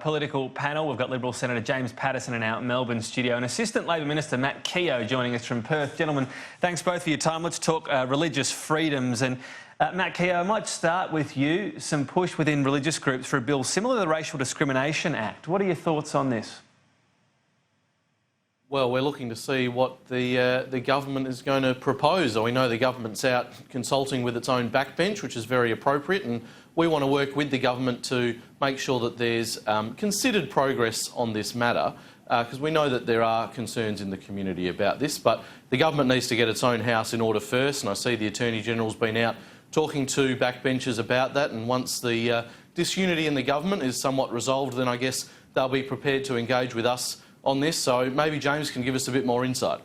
Political panel. We've got Liberal Senator James Paterson in our Melbourne studio and Assistant Labor Minister Matt Keogh joining us from Perth. Gentlemen, thanks both for your time. Let's talk religious freedoms. And Matt Keogh, I might start with you. Some push within religious groups for a bill similar to the Racial Discrimination Act. What are your thoughts on this? Well, we're looking to see what the government is going to propose. We know the government's out consulting with its own backbench, which is very appropriate, and we want to work with the government to make sure that there's considered progress on this matter, because we know that there are concerns in the community about this, but the government needs to get its own house in order first, and I see the Attorney-General's been out talking to backbenchers about that, and once the disunity in the government is somewhat resolved, then I guess they'll be prepared to engage with us on this, so maybe James can give us a bit more insight.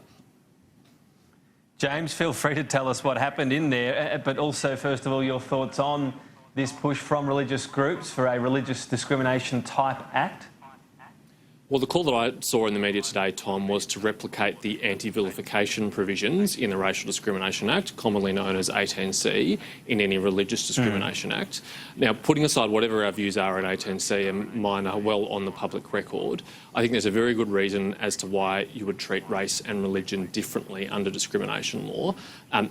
James, feel free to tell us what happened in there, but also, first of all, your thoughts on this push from religious groups for a religious discrimination type act? Well, the call that I saw in the media today, Tom, was to replicate the anti-vilification provisions in the Racial Discrimination Act, commonly known as 18C, in any religious discrimination act. Now, putting aside whatever our views are on 18C, and mine are well on the public record, I think there's a very good reason as to why you would treat race and religion differently under discrimination law.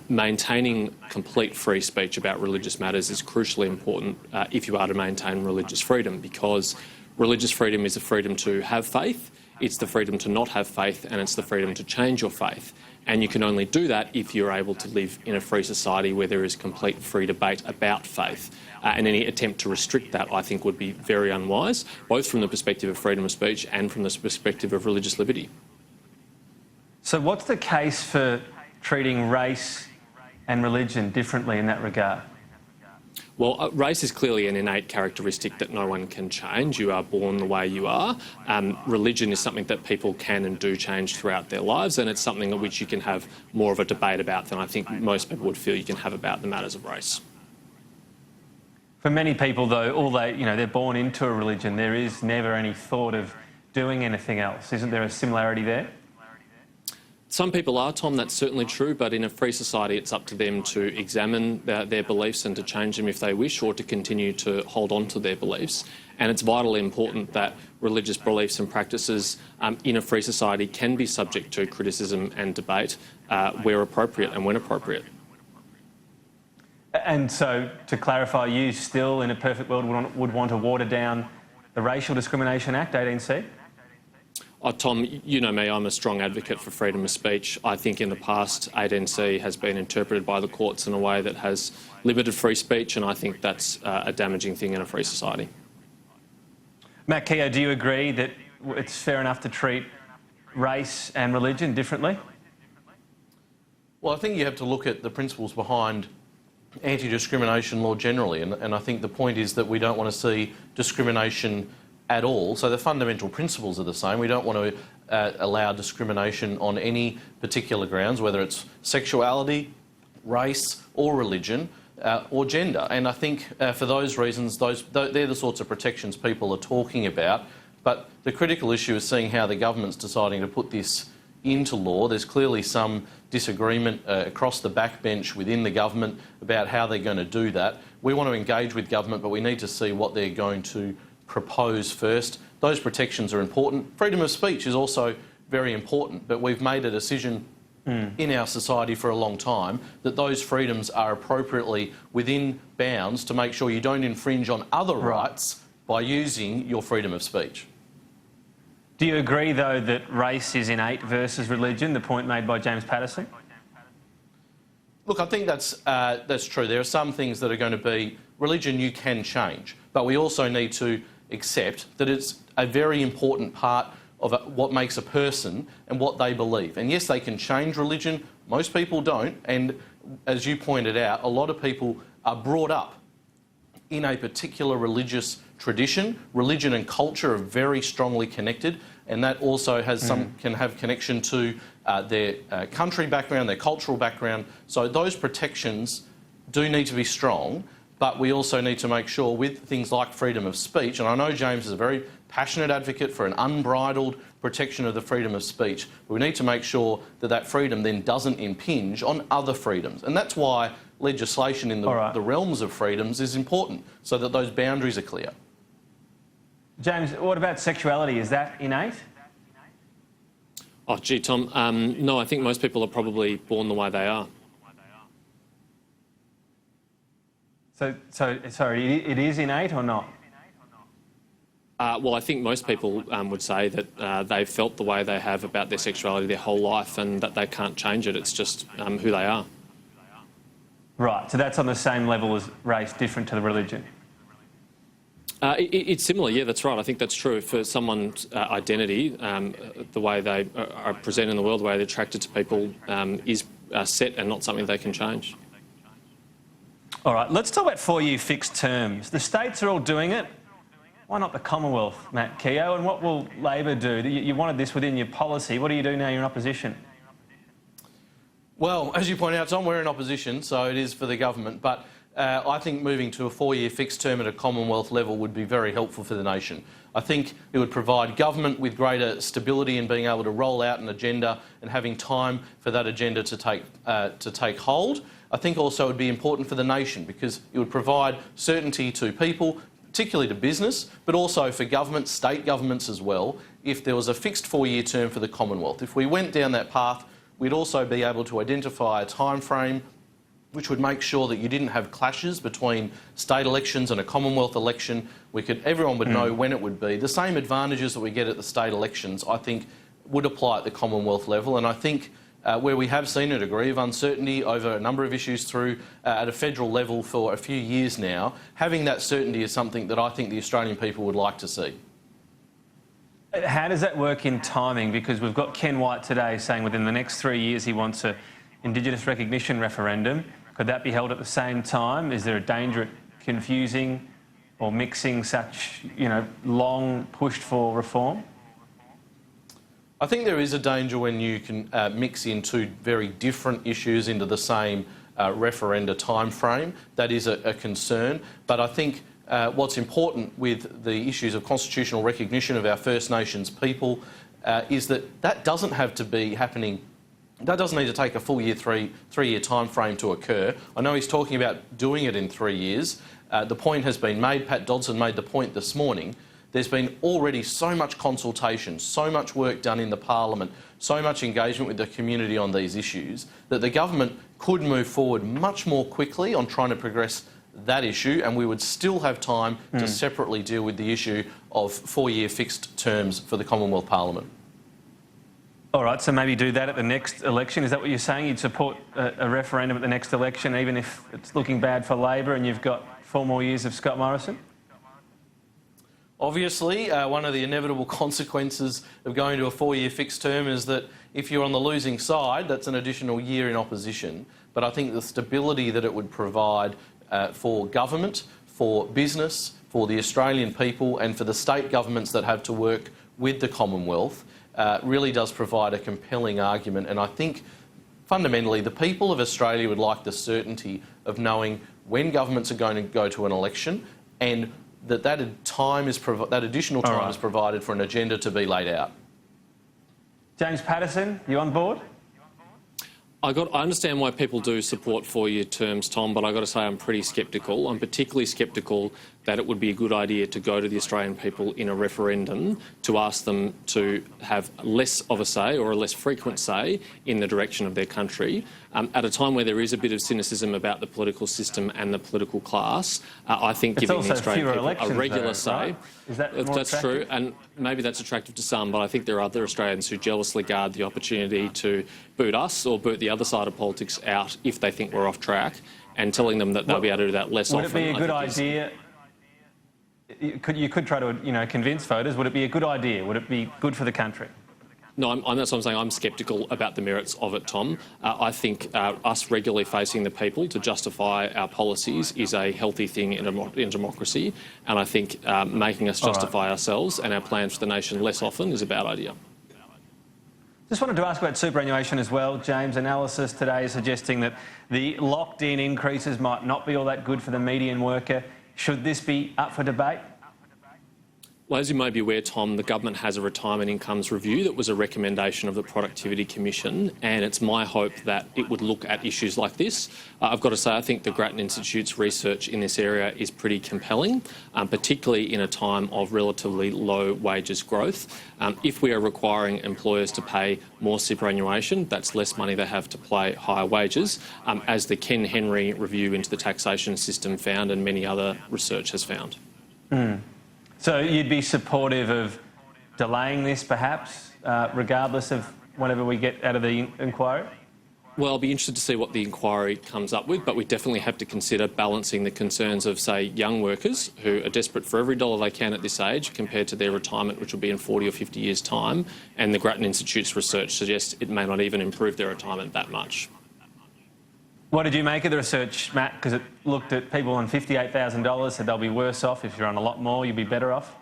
Maintaining complete free speech about religious matters is crucially important if you are to maintain religious freedom, because religious freedom is the freedom to have faith, it's the freedom to not have faith, and it's the freedom to change your faith. And you can only do that if you're able to live in a free society where there is complete free debate about faith. And any attempt to restrict that, I think, would be very unwise, both from the perspective of freedom of speech and from the perspective of religious liberty. So what's the case for treating race and religion differently in that regard? Well, race is clearly an innate characteristic that no one can change. You are born the way you are. Religion is something that people can and do change throughout their lives, and it's something at which you can have more of a debate about than I think most people would feel you can have about the matters of race. For many people, though, they're born into a religion. There is never any thought of doing anything else. Isn't there a similarity there? Some people are, Tom, that's certainly true, but in a free society it's up to them to examine their beliefs and to change them if they wish, or to continue to hold on to their beliefs. And it's vitally important that religious beliefs and practices in a free society can be subject to criticism and debate where appropriate and when appropriate. And so, to clarify, you still, in a perfect world, would want to water down the Racial Discrimination Act, 18C? Tom, you know me, I'm a strong advocate for freedom of speech. I think in the past 18C has been interpreted by the courts in a way that has limited free speech, and I think that's a damaging thing in a free society. Matt Keogh, do you agree that it's fair enough to treat race and religion differently? Well, I think you have to look at the principles behind anti-discrimination law generally, and I think the point is that we don't want to see discrimination at all. So the fundamental principles are the same. We don't want to allow discrimination on any particular grounds, whether it's sexuality, race or religion or gender. And I think for those reasons, they're the sorts of protections people are talking about. But the critical issue is seeing how the government's deciding to put this into law. There's clearly some disagreement across the backbench within the government about how they're going to do that. We want to engage with government, but we need to see what they're going to propose first. Those protections are important. Freedom of speech is also very important, but we've made a decision in our society for a long time that those freedoms are appropriately within bounds to make sure you don't infringe on other rights by using your freedom of speech. Do you agree, though, that race is innate versus religion, the point made by James Paterson? Look, I think that's true. There are some things that are going to be religion you can change, but we also need to accept that it's a very important part of what makes a person and what they believe. And yes, they can change religion. Most people don't. And as you pointed out, a lot of people are brought up in a particular religious tradition. Religion and culture are very strongly connected, and that also has can have connection to their country background, their cultural background. So those protections do need to be strong. But we also need to make sure with things like freedom of speech, and I know James is a very passionate advocate for an unbridled protection of the freedom of speech, but we need to make sure that that freedom then doesn't impinge on other freedoms. And that's why legislation in the realms of freedoms is important, so that those boundaries are clear. James, what about sexuality? Is that innate? Oh, gee, Tom, no, I think most people are probably born the way they are. So sorry, it is innate or not? Well, I think most people would say that they've felt the way they have about their sexuality their whole life and that they can't change it. It's just who they are. Right, so that's on the same level as race, different to the religion? It's similar, yeah, that's right. I think that's true. For someone's identity, the way they are presented in the world, the way they're attracted to people is set and not something they can change. All right, let's talk about four-year fixed terms. The states are all doing it. Why not the Commonwealth, Matt Keogh? And what will Labor do? You wanted this within your policy. What do you do now you're in opposition? Well, as you point out, Tom, we're in opposition, so it is for the government. But I think moving to a four-year fixed term at a Commonwealth level would be very helpful for the nation. I think it would provide government with greater stability in being able to roll out an agenda and having time for that agenda to take hold. I think also it would be important for the nation because it would provide certainty to people, particularly to business, but also for government, state governments as well, if there was a fixed four-year term for the Commonwealth. If we went down that path, we'd also be able to identify a time frame which would make sure that you didn't have clashes between state elections and a Commonwealth election. Everyone would know when it would be. The same advantages that we get at the state elections, I think, would apply at the Commonwealth level. And I think where we have seen a degree of uncertainty over a number of issues through at a federal level for a few years now, having that certainty is something that I think the Australian people would like to see. How does that work in timing? Because we've got Ken White today saying within the next 3 years he wants an Indigenous Recognition referendum. Could that be held at the same time? Is there a danger at confusing or mixing such, long pushed for reform? I think there is a danger when you can mix in two very different issues into the same referenda time frame. That is a concern. But I think what's important with the issues of constitutional recognition of our First Nations people is that doesn't have to be happening. That doesn't need to take a full three-year time frame to occur. I know he's talking about doing it in 3 years. The point has been made. Pat Dodson made the point this morning. There's been already so much consultation, so much work done in the Parliament, so much engagement with the community on these issues that the government could move forward much more quickly on trying to progress that issue, and we would still have time to separately deal with the issue of four-year fixed terms for the Commonwealth Parliament. All right, so maybe do that at the next election. Is that what you're saying? You'd support a referendum at the next election, even if it's looking bad for Labor and you've got 4 more years of Scott Morrison? Obviously, one of the inevitable consequences of going to a four-year fixed term is that if you're on the losing side, that's an additional year in opposition. But I think the stability that it would provide for government, for business, for the Australian people and for the state governments that have to work with the Commonwealth really does provide a compelling argument. And I think fundamentally the people of Australia would like the certainty of knowing when governments are going to go to an election and that additional time is provided for an agenda to be laid out. James Paterson, you on board? I understand why people do support four-year terms, Tom, but I've got to say I'm pretty sceptical. I'm particularly sceptical that it would be a good idea to go to the Australian people in a referendum to ask them to have less of a say or a less frequent say in the direction of their country. At a time where there is a bit of cynicism about the political system and the political class, I think giving the Australian people a regular say... Right? Is that more that's attractive? true, and maybe that's attractive to some, but I think there are other Australians who jealously guard the opportunity to boot us or boot the other side of politics out if they think we're off track, and telling them that they'll be able to do that less often. Would it be a good idea... You could try to, convince voters. Would it be a good idea? Would it be good for the country? No, that's what I'm saying. I'm sceptical about the merits of it, Tom. I think us regularly facing the people to justify our policies is a healthy thing in democracy, and I think making us justify ourselves and our plans for the nation less often is a bad idea. Just wanted to ask about superannuation as well, James. Analysis today is suggesting that the locked-in increases might not be all that good for the median worker. Should this be up for debate? Well, as you may be aware, Tom, the government has a retirement incomes review that was a recommendation of the Productivity Commission, and it's my hope that it would look at issues like this. I've got to say, I think the Grattan Institute's research in this area is pretty compelling, particularly in a time of relatively low wages growth. If we are requiring employers to pay more superannuation, that's less money they have to pay higher wages, as the Ken Henry review into the taxation system found and many other research has found. So you'd be supportive of delaying this, perhaps, regardless of whatever we get out of the inquiry? Well, I'll be interested to see what the inquiry comes up with, but we definitely have to consider balancing the concerns of, say, young workers who are desperate for every dollar they can at this age compared to their retirement, which will be in 40 or 50 years' time. And the Grattan Institute's research suggests it may not even improve their retirement that much. What did you make of the research, Matt? Because it looked at people on $58,000, said they'll be worse off. If you're on a lot more, you'll be better off.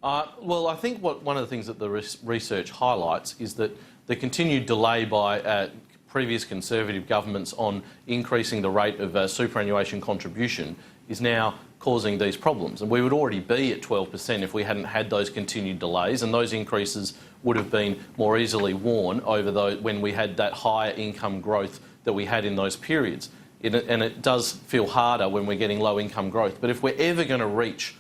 Well, I think one of the things that the research highlights is that the continued delay by previous Conservative governments on increasing the rate of superannuation contribution is now causing these problems. And we would already be at 12% if we hadn't had those continued delays, and those increases would have been more easily worn over when we had that higher income growth that we had in those periods. And it does feel harder when we're getting low income growth. But if we're ever going to reach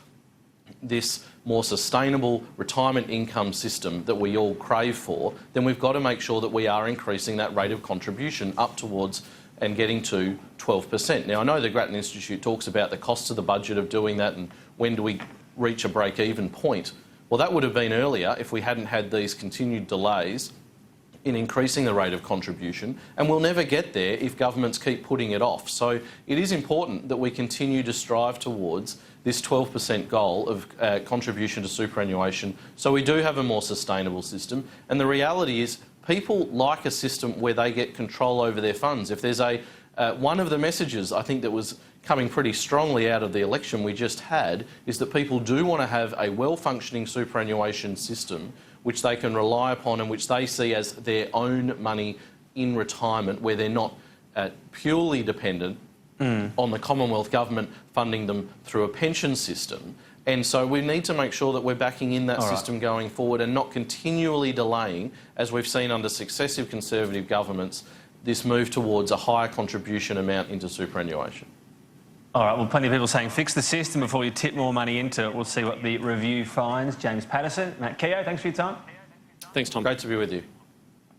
this more sustainable retirement income system that we all crave for, then we've got to make sure that we are increasing that rate of contribution up towards and getting to 12%. Now, I know the Grattan Institute talks about the costs of the budget of doing that and when do we reach a break-even point. Well, that would have been earlier if we hadn't had these continued delays in increasing the rate of contribution, and we'll never get there if governments keep putting it off. So it is important that we continue to strive towards this 12% goal of contribution to superannuation so we do have a more sustainable system. And the reality is people like a system where they get control over their funds. If there's one of the messages I think that was coming pretty strongly out of the election we just had is that people do want to have a well-functioning superannuation system which they can rely upon and which they see as their own money in retirement, where they're not purely dependent on the Commonwealth Government funding them through a pension system. And so we need to make sure that we're backing in that system going forward and not continually delaying, as we've seen under successive Conservative governments, this move towards a higher contribution amount into superannuation. All right, well, plenty of people saying fix the system before you tip more money into it. We'll see what the review finds. James Paterson, Matt Keogh, thanks for your time. Thanks, Tom. Great to be with you.